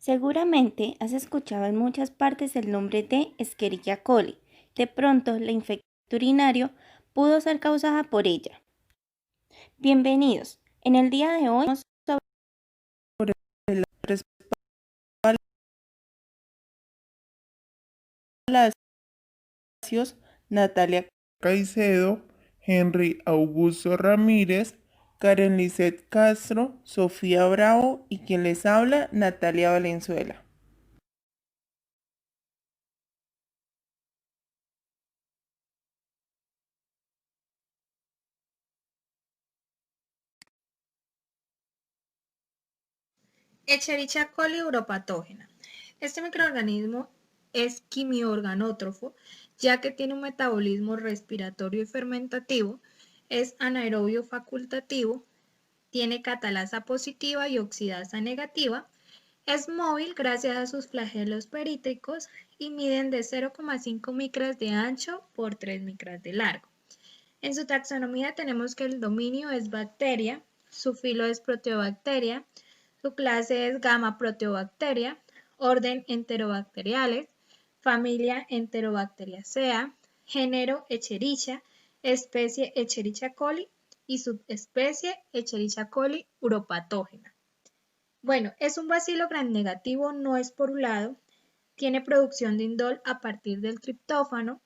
Seguramente has escuchado en muchas partes el nombre de Escherichia coli. De pronto, la infección urinaria pudo ser causada por ella. Bienvenidos. En el día de hoy vamos sobre la principal palacios, Natalia Caicedo, Henry Augusto Ramírez, Karen Lisset Castro, Sofía Bravo y quien les habla, Natalia Valenzuela. Escherichia coli uropatógena. Este microorganismo es quimiorganótrofo, ya que tiene un metabolismo respiratorio y fermentativo, es anaerobio facultativo, tiene catalasa positiva y oxidasa negativa, es móvil gracias a sus flagelos perítricos y miden de 0,5 micras de ancho por 3 micras de largo. En su taxonomía tenemos que el dominio es bacteria, su filo es proteobacteria, su clase es Gamma Proteobacteria, orden Enterobacteriales, familia Enterobacteriaceae, género Escherichia, especie Escherichia coli y subespecie Escherichia coli uropatógena. Bueno, es un bacilo gram negativo no esporulado, tiene producción de indol a partir del triptófano,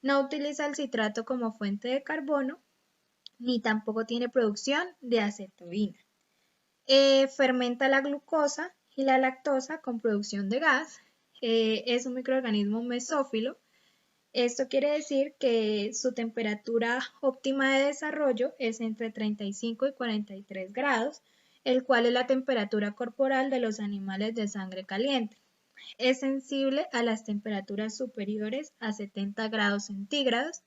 no utiliza el citrato como fuente de carbono, ni tampoco tiene producción de acetoína. Fermenta la glucosa y la lactosa con producción de gas. Es un microorganismo mesófilo. Esto quiere decir que su temperatura óptima de desarrollo es entre 35 y 43 grados, el cual es la temperatura corporal de los animales de sangre caliente. Es sensible a las temperaturas superiores a 70 grados centígrados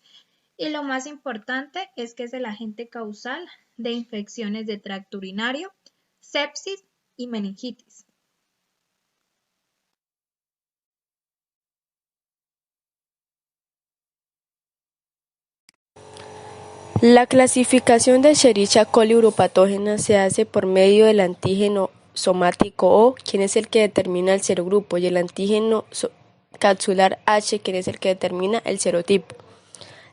y lo más importante es que es el agente causal de infecciones de tracto urinario, sepsis y meningitis. La clasificación de Escherichia coli uropatógena se hace por medio del antígeno somático O, quien es el que determina el serogrupo, y el antígeno capsular H, quien es el que determina el serotipo.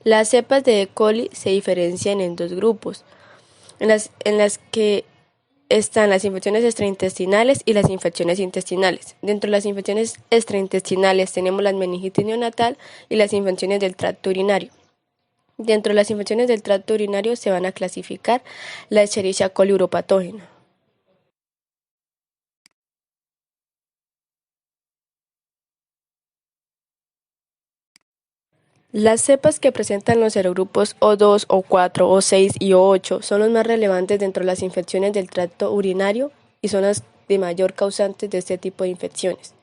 Las cepas de E. coli se diferencian en dos grupos, en las que están las infecciones extraintestinales y las infecciones intestinales. Dentro de las infecciones extraintestinales tenemos la meningitis neonatal y las infecciones del tracto urinario. Dentro de las infecciones del tracto urinario se van a clasificar la Escherichia coli uropatógena. Las cepas que presentan los serogrupos O2, O4, O6 y O8 son los más relevantes dentro de las infecciones del tracto urinario y son las de mayor causantes de este tipo de infecciones.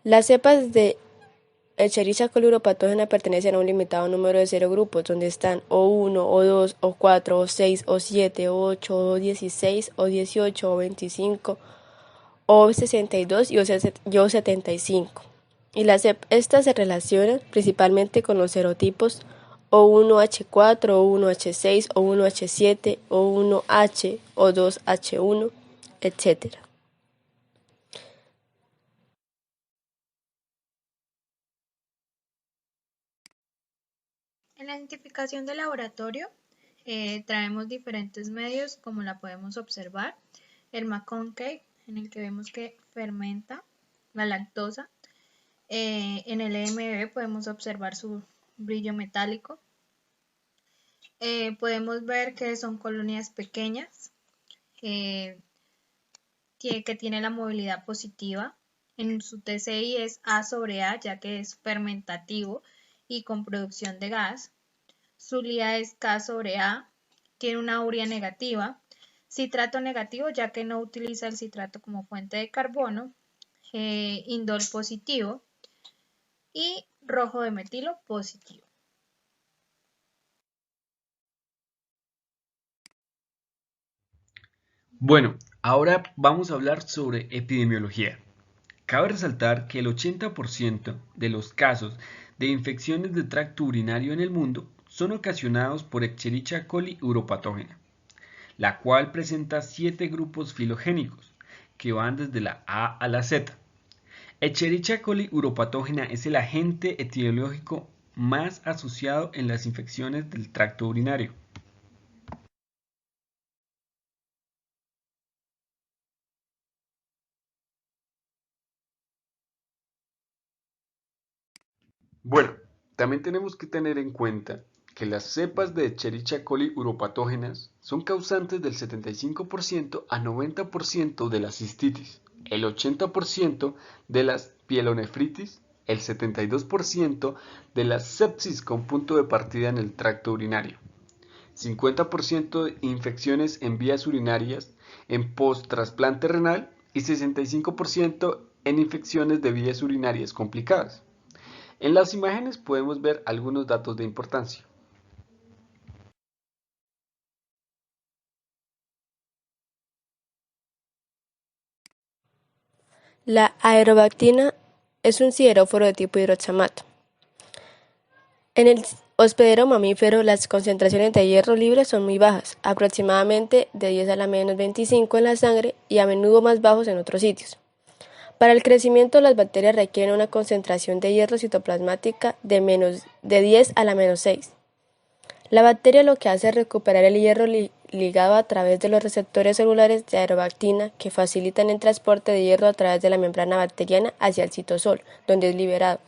Las cepas de Escherichia coli uropatógena pertenecen a un limitado número de serogrupos, donde están O1, O2, O4, O6, O7, O8, O16, O18, O25, O62 y O75. Y estas se relacionan principalmente con los serotipos O1H4, O1H6, O1H7, O1H, O2H1, etc. En la identificación de laboratorio traemos diferentes medios como la podemos observar. El McConkey, en el que vemos que fermenta la lactosa. En el EMB podemos observar su brillo metálico. Podemos ver que son colonias pequeñas que tiene la movilidad positiva. En su TCI es A sobre A, ya que es fermentativo y con producción de gas. Su LIA es K sobre A, tiene una urea negativa. Citrato negativo, ya que no utiliza el citrato como fuente de carbono. Indol positivo y rojo de metilo positivo. Bueno, ahora vamos a hablar sobre epidemiología. Cabe resaltar que el 80% de los casos de infecciones de tracto urinario en el mundo son ocasionados por Escherichia coli uropatógena, la cual presenta 7 grupos filogénicos que van desde la A a la Z. Escherichia coli uropatógena es el agente etiológico más asociado en las infecciones del tracto urinario. Bueno, también tenemos que tener en cuenta que las cepas de Escherichia coli uropatógenas son causantes del 75% a 90% de la cistitis, el 80% de las pielonefritis, el 72% de la sepsis con punto de partida en el tracto urinario, 50% de infecciones en vías urinarias en post-trasplante renal y 65% en infecciones de vías urinarias complicadas. En las imágenes podemos ver algunos datos de importancia. La aerobactina es un sideróforo de tipo hidroxamato. En el hospedero mamífero, las concentraciones de hierro libre son muy bajas, aproximadamente de 10 a la menos 25 en la sangre y a menudo más bajos en otros sitios. Para el crecimiento, las bacterias requieren una concentración de hierro citoplasmática de 10 a la menos 6. La bacteria lo que hace es recuperar el hierro ligado a través de los receptores celulares de aerobactina que facilitan el transporte de hierro a través de la membrana bacteriana hacia el citosol, donde es liberado.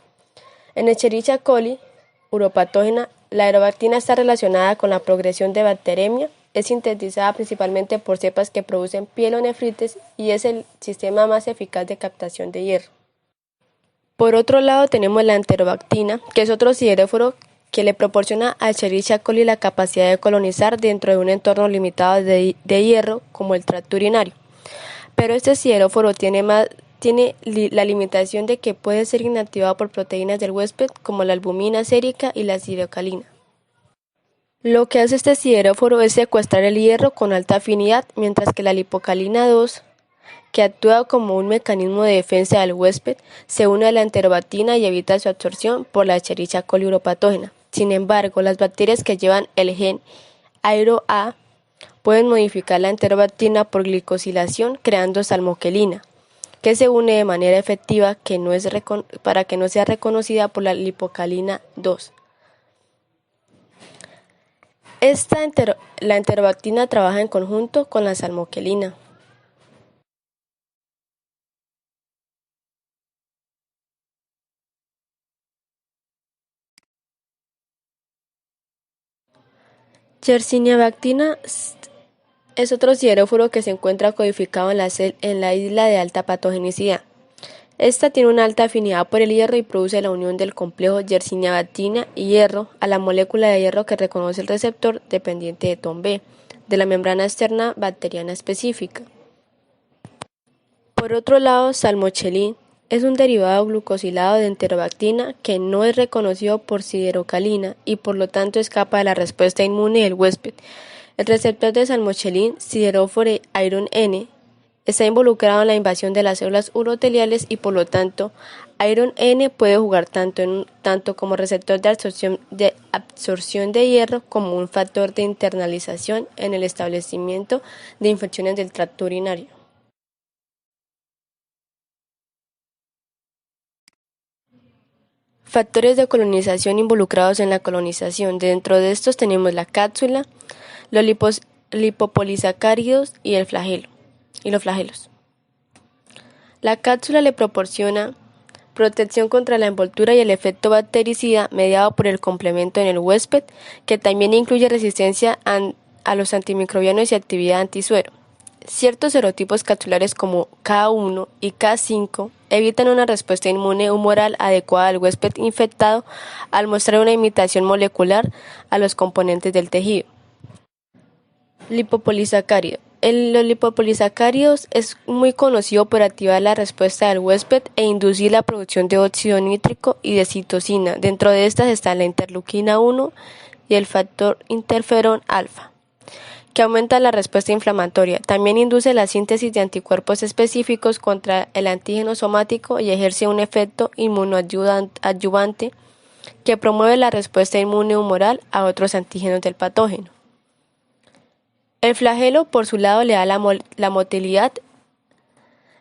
En Escherichia coli uropatógena, la aerobactina está relacionada con la progresión de bacteremia, es sintetizada principalmente por cepas que producen pielonefritis y es el sistema más eficaz de captación de hierro. Por otro lado tenemos la enterobactina, que es otro sideróforo que le proporciona a Escherichia coli la capacidad de colonizar dentro de un entorno limitado de hierro como el tracto urinario. Pero este sideróforo tiene la limitación de que puede ser inactivado por proteínas del huésped como la albumina sérica y la siderocalina. Lo que hace este sideróforo es secuestrar el hierro con alta afinidad, mientras que la lipocalina 2, que actúa como un mecanismo de defensa del huésped, se une a la enterobactina y evita su absorción por la Escherichia coli uropatógena. Sin embargo, las bacterias que llevan el gen AeroA pueden modificar la enterobactina por glicosilación creando salmoquelina, que se une de manera efectiva para que no sea reconocida por la lipocalina 2. La enterobactina trabaja en conjunto con la salmoquelina. Yersinia bactina es otro sideróforo que se encuentra codificado en la isla de alta patogenicidad. Esta tiene una alta afinidad por el hierro y produce la unión del complejo Yersinia bactina y hierro a la molécula de hierro que reconoce el receptor dependiente de TOM-B de la membrana externa bacteriana específica. Por otro lado, salmochelin es un derivado glucosilado de enterobactina que no es reconocido por siderocalina y por lo tanto escapa de la respuesta inmune del huésped. El receptor de salmochelin, sideróforo iron N, está involucrado en la invasión de las células uroteliales y por lo tanto iron N puede jugar tanto como receptor de absorción de hierro como un factor de internalización en el establecimiento de infecciones del tracto urinario. Factores de colonización involucrados en la colonización. Dentro de estos tenemos la cápsula, los lipopolisacáridos y los flagelos. La cápsula le proporciona protección contra la envoltura y el efecto bactericida mediado por el complemento en el huésped, que también incluye resistencia a los antimicrobianos y actividad antisuero. Ciertos serotipos capsulares como K1 y K5 evitan una respuesta inmune humoral adecuada al huésped infectado al mostrar una imitación molecular a los componentes del tejido. Lipopolisacárido. Los lipopolisacáridos es muy conocido por activar la respuesta del huésped e inducir la producción de óxido nítrico y de citosina. Dentro de estas está la interleuquina 1 y el factor interferón alfa, que aumenta la respuesta inflamatoria. También induce la síntesis de anticuerpos específicos contra el antígeno somático y ejerce un efecto inmunoadyuvante que promueve la respuesta inmune humoral a otros antígenos del patógeno. El flagelo, por su lado, le da la motilidad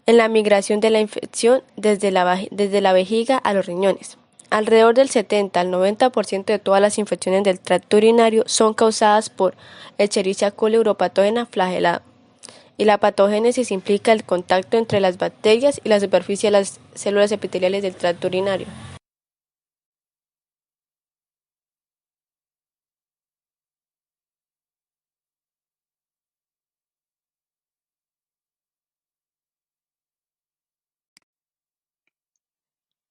en la migración de la infección desde la vejiga a los riñones. Alrededor del 70 al 90% de todas las infecciones del tracto urinario son causadas por Escherichia coli uropatógena flagelado, y la patogénesis implica el contacto entre las bacterias y la superficie de las células epiteliales del tracto urinario.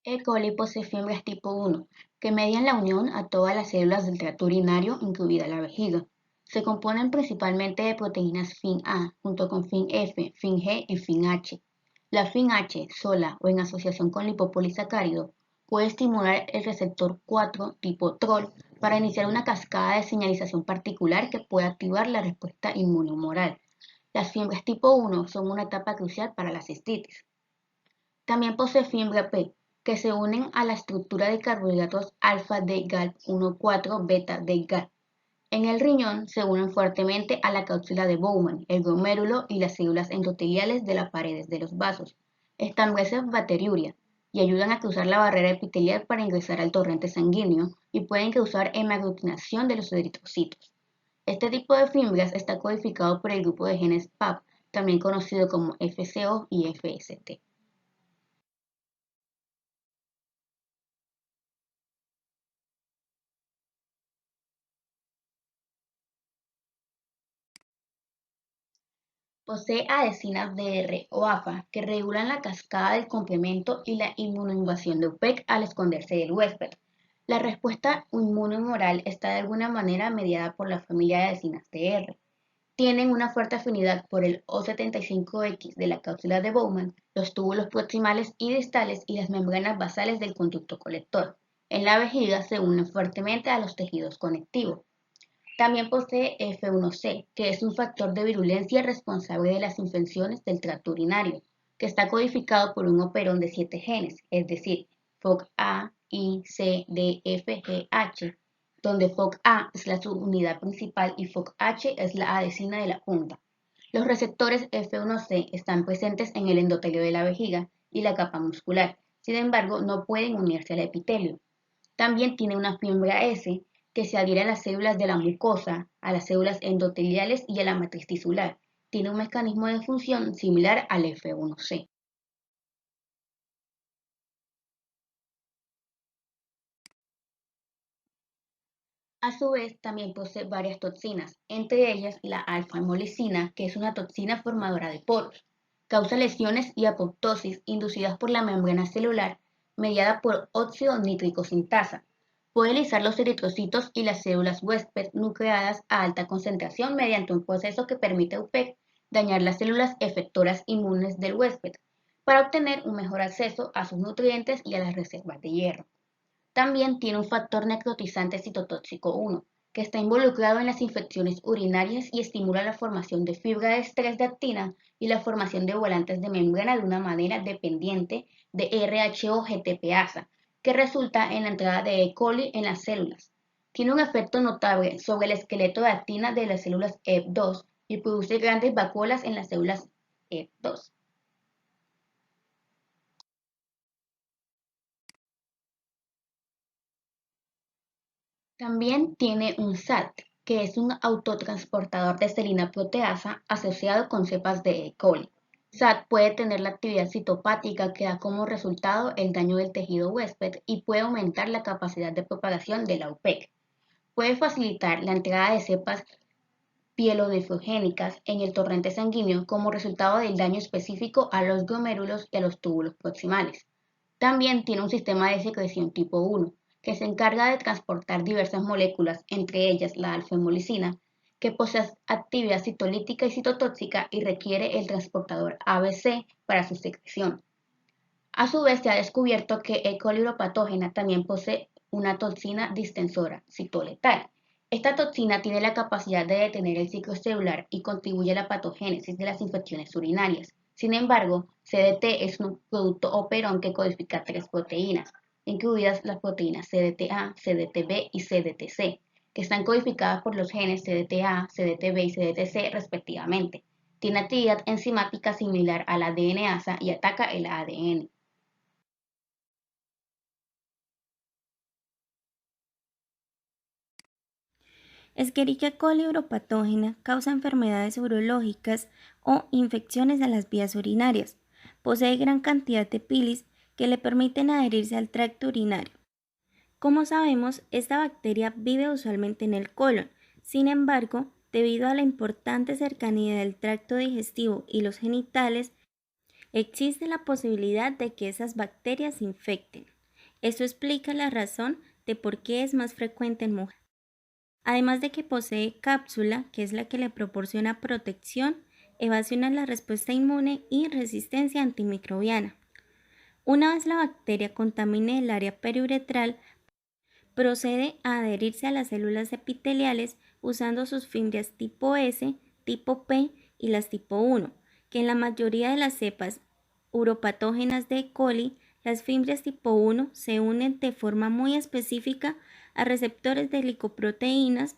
E. coli posee fibras tipo 1, que median la unión a todas las células del tracto urinario, incluida la vejiga. Se componen principalmente de proteínas fin A, junto con fin F, fin G y fin H. La fin H, sola o en asociación con lipopolisacárido, puede estimular el receptor 4 tipo TROL para iniciar una cascada de señalización particular que puede activar la respuesta inmunohumoral. Las fibras tipo 1 son una etapa crucial para la cistitis. También posee fibra P, que se unen a la estructura de carbohidratos alfa de GALP1,4 beta de GALP. En el riñón se unen fuertemente a la cápsula de Bowman, el glomérulo y las células endoteliales de las paredes de los vasos. Establecen bacteriuria y ayudan a cruzar la barrera epitelial para ingresar al torrente sanguíneo y pueden causar hemaglutinación de los eritrocitos. Este tipo de fibras está codificado por el grupo de genes PAP, también conocido como FCO y FST. Posee adhesinas DR o AFA que regulan la cascada del complemento y la inmunoinvasión de UPEC al esconderse del huésped. La respuesta inmunohumoral está de alguna manera mediada por la familia de adhesinas DR. Tienen una fuerte afinidad por el O75X de la cápsula de Bowman, los túbulos proximales y distales y las membranas basales del conducto colector. En la vejiga se unen fuertemente a los tejidos conectivos. También posee F1C, que es un factor de virulencia responsable de las infecciones del tracto urinario, que está codificado por un operón de 7 genes, es decir, FOC-A, I, C, D, F, G, H, donde FOC-A es la subunidad principal y FOC-H es la adhesina de la punta. Los receptores F1C están presentes en el endotelio de la vejiga y la capa muscular, sin embargo no pueden unirse al epitelio. También tiene una fibra S que se adhiere a las células de la mucosa, a las células endoteliales y a la matriz tisular. Tiene un mecanismo de función similar al F1C. A su vez, también posee varias toxinas, entre ellas la alfa-hemolicina, que es una toxina formadora de poros. Causa lesiones y apoptosis inducidas por la membrana celular mediada por óxido nítrico sintasa. Puede lisar los eritrocitos y las células huésped nucleadas a alta concentración mediante un proceso que permite a UPEC dañar las células efectoras inmunes del huésped para obtener un mejor acceso a sus nutrientes y a las reservas de hierro. También tiene un factor necrotizante citotóxico 1, que está involucrado en las infecciones urinarias y estimula la formación de fibra de estrés de actina y la formación de volantes de membrana de una manera dependiente de RHO-GTPasa, que resulta en la entrada de E. coli en las células. Tiene un efecto notable sobre el esqueleto de actina de las células EP2 y produce grandes vacuolas en las células EP2. También tiene un SAT, que es un autotransportador de serina proteasa asociado con cepas de E. coli. SAT puede tener la actividad citopática que da como resultado el daño del tejido huésped y puede aumentar la capacidad de propagación de la UPEC. Puede facilitar la entrada de cepas pielonefrogénicas en el torrente sanguíneo como resultado del daño específico a los glomérulos y a los túbulos proximales. También tiene un sistema de secreción tipo 1, que se encarga de transportar diversas moléculas, entre ellas la alfa-hemolicina, que posee actividad citolítica y citotóxica y requiere el transportador ABC para su secreción. A su vez, se ha descubierto que E. coli uropatógena también posee una toxina distensora, citoletal. Esta toxina tiene la capacidad de detener el ciclo celular y contribuye a la patogénesis de las infecciones urinarias. Sin embargo, CDT es un producto operón que codifica 3 proteínas, incluidas las proteínas CDTA, CDTB y CDTC, que están codificadas por los genes CDTA, CDTB y CDTC respectivamente. Tiene actividad enzimática similar a la DNasa y ataca el ADN. Escherichia coli uropatógena causa enfermedades urológicas o infecciones de las vías urinarias. Posee gran cantidad de pilis que le permiten adherirse al tracto urinario. Como sabemos, esta bacteria vive usualmente en el colon. Sin embargo, debido a la importante cercanía del tracto digestivo y los genitales, existe la posibilidad de que esas bacterias se infecten. Esto explica la razón de por qué es más frecuente en mujeres. Además de que posee cápsula, que es la que le proporciona protección, evasión a la respuesta inmune y resistencia antimicrobiana. Una vez la bacteria contamine el área periuretral, procede a adherirse a las células epiteliales usando sus fimbrias tipo S, tipo P y las tipo 1, que en la mayoría de las cepas uropatógenas de E. coli, las fimbrias tipo 1 se unen de forma muy específica a receptores de glicoproteínas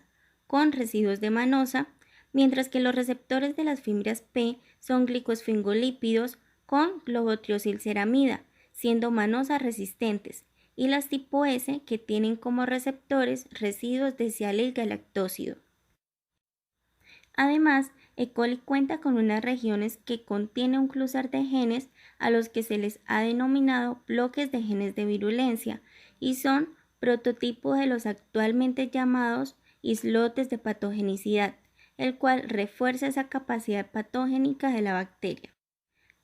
con residuos de manosa, mientras que los receptores de las fimbrias P son glicosfingolípidos con globotriosilceramida, siendo manosa resistentes, y las tipo S que tienen como receptores residuos de sialil galactósido. Además, E. coli cuenta con unas regiones que contienen un clúster de genes a los que se les ha denominado bloques de genes de virulencia y son prototipo de los actualmente llamados islotes de patogenicidad, el cual refuerza esa capacidad patogénica de la bacteria.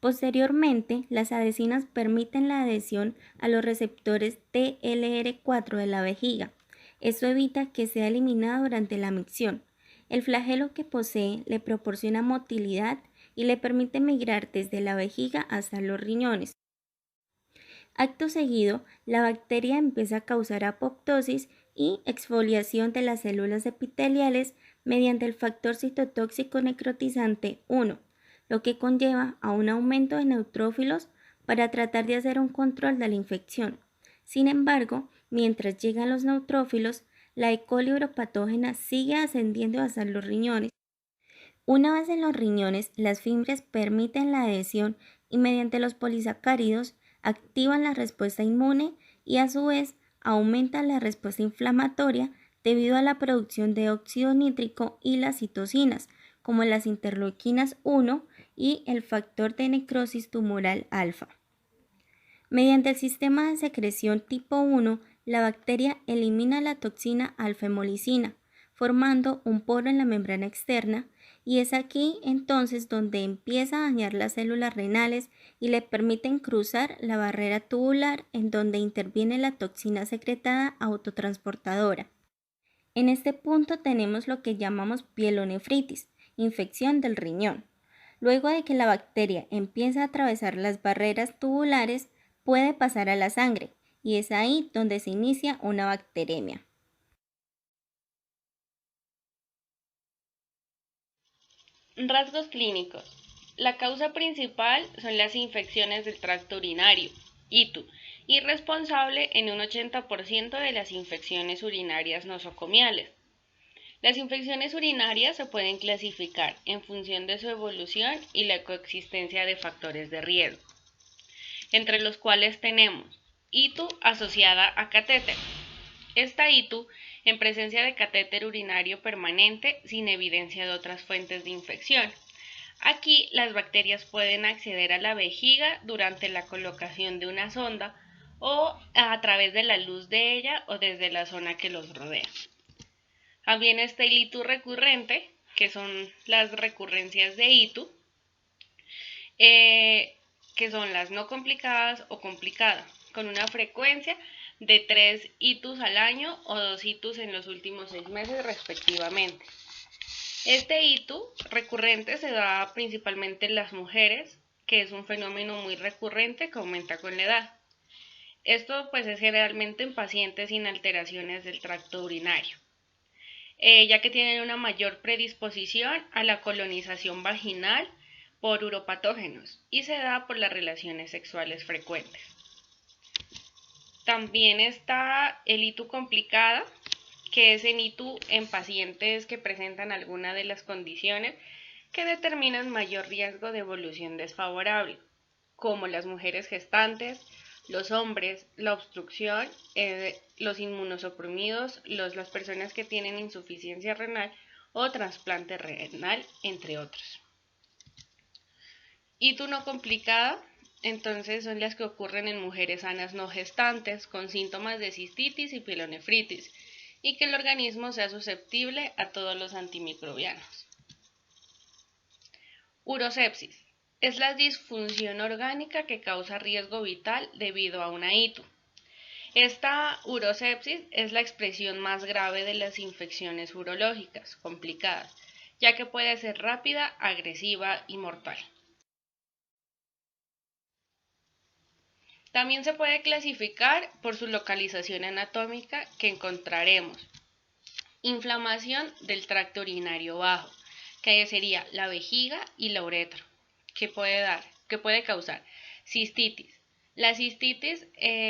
Posteriormente, las adhesinas permiten la adhesión a los receptores TLR4 de la vejiga. Esto evita que sea eliminada durante la micción. El flagelo que posee le proporciona motilidad y le permite migrar desde la vejiga hasta los riñones. Acto seguido, la bacteria empieza a causar apoptosis y exfoliación de las células epiteliales mediante el factor citotóxico necrotizante 1, lo que conlleva a un aumento de neutrófilos para tratar de hacer un control de la infección. Sin embargo, mientras llegan los neutrófilos, la E. coli uropatógena sigue ascendiendo hasta los riñones. Una vez en los riñones, las fimbrias permiten la adhesión y mediante los polisacáridos activan la respuesta inmune y a su vez aumentan la respuesta inflamatoria debido a la producción de óxido nítrico y las citocinas, como las interleuquinas 1 y el factor de necrosis tumoral alfa. Mediante el sistema de secreción tipo 1, la bacteria elimina la toxina alfa-hemolicina, formando un poro en la membrana externa, y es aquí entonces donde empieza a dañar las células renales y le permiten cruzar la barrera tubular en donde interviene la toxina secretada autotransportadora. En este punto tenemos lo que llamamos pielonefritis, infección del riñón. Luego de que la bacteria empieza a atravesar las barreras tubulares, puede pasar a la sangre, y es ahí donde se inicia una bacteremia. Rasgos clínicos. La causa principal son las infecciones del tracto urinario, ITU, y responsable en un 80% de las infecciones urinarias nosocomiales. Las infecciones urinarias se pueden clasificar en función de su evolución y la coexistencia de factores de riesgo, entre los cuales tenemos ITU asociada a catéter. Esta ITU en presencia de catéter urinario permanente sin evidencia de otras fuentes de infección. Aquí las bacterias pueden acceder a la vejiga durante la colocación de una sonda o a través de la luz de ella o desde la zona que los rodea. También está el ITU recurrente, que son las recurrencias de ITU, que son las no complicadas o complicadas, con una frecuencia de 3 ITUs al año o 2 ITUs en los últimos 6 meses respectivamente. Este ITU recurrente se da principalmente en las mujeres, que es un fenómeno muy recurrente que aumenta con la edad. Esto pues es generalmente en pacientes sin alteraciones del tracto urinario, ya que tienen una mayor predisposición a la colonización vaginal por uropatógenos y se da por las relaciones sexuales frecuentes. También está el ITU complicada, que es en ITU en pacientes que presentan alguna de las condiciones que determinan mayor riesgo de evolución desfavorable, como las mujeres gestantes, los hombres, la obstrucción, los inmunosuprimidos, las personas que tienen insuficiencia renal o trasplante renal, entre otros. ITU no complicada, entonces son las que ocurren en mujeres sanas no gestantes con síntomas de cistitis y pielonefritis y que el organismo sea susceptible a todos los antimicrobianos. Urosepsis. Es la disfunción orgánica que causa riesgo vital debido a una ITU. Esta urosepsis es la expresión más grave de las infecciones urológicas complicadas, ya que puede ser rápida, agresiva y mortal. También se puede clasificar por su localización anatómica que encontraremos inflamación del tracto urinario bajo, que sería la vejiga y la uretra, que puede causar cistitis. La cistitis,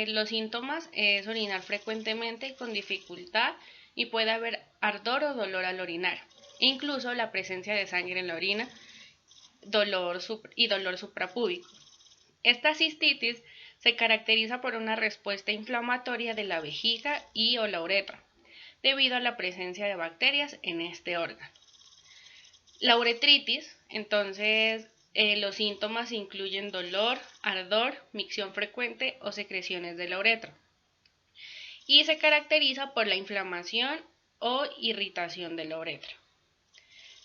los síntomas es orinar frecuentemente y con dificultad y puede haber ardor o dolor al orinar, e incluso la presencia de sangre en la orina, dolor suprapúbico. Esta cistitis se caracteriza por una respuesta inflamatoria de la vejiga y o la uretra, debido a la presencia de bacterias en este órgano. La uretritis, entonces, los síntomas incluyen dolor, ardor, micción frecuente o secreciones de la uretra. Y se caracteriza por la inflamación o irritación de la uretra.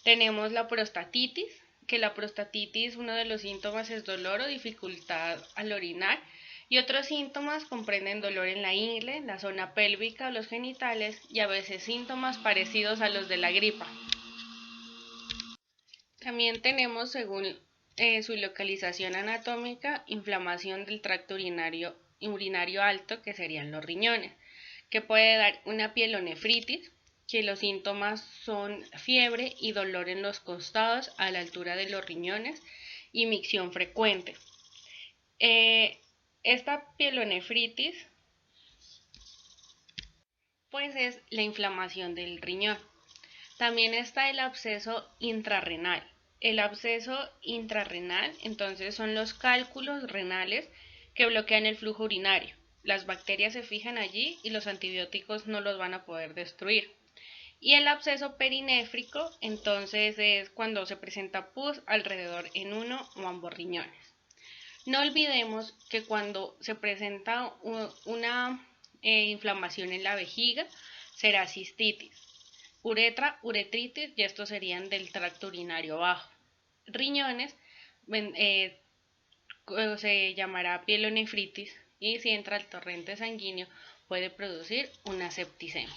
Tenemos la prostatitis, que la prostatitis, uno de los síntomas es dolor o dificultad al orinar, y otros síntomas comprenden dolor en la ingle, la zona pélvica o los genitales, y a veces síntomas parecidos a los de la gripa. También tenemos, según su localización anatómica, inflamación del tracto urinario alto, que serían los riñones, que puede dar una pielonefritis, que los síntomas son fiebre y dolor en los costados a la altura de los riñones y micción frecuente. Esta pielonefritis pues es la inflamación del riñón. También está el absceso intrarrenal. El absceso intrarrenal, entonces, son los cálculos renales que bloquean el flujo urinario. Las bacterias se fijan allí y los antibióticos no los van a poder destruir. Y el absceso perinéfrico, entonces, es cuando se presenta pus alrededor en uno o ambos riñones. No olvidemos que cuando se presenta una inflamación en la vejiga, será cistitis. Uretra, uretritis, y estos serían del tracto urinario bajo. Riñones, se llamará pielonefritis, y si entra al torrente sanguíneo puede producir una septicemia.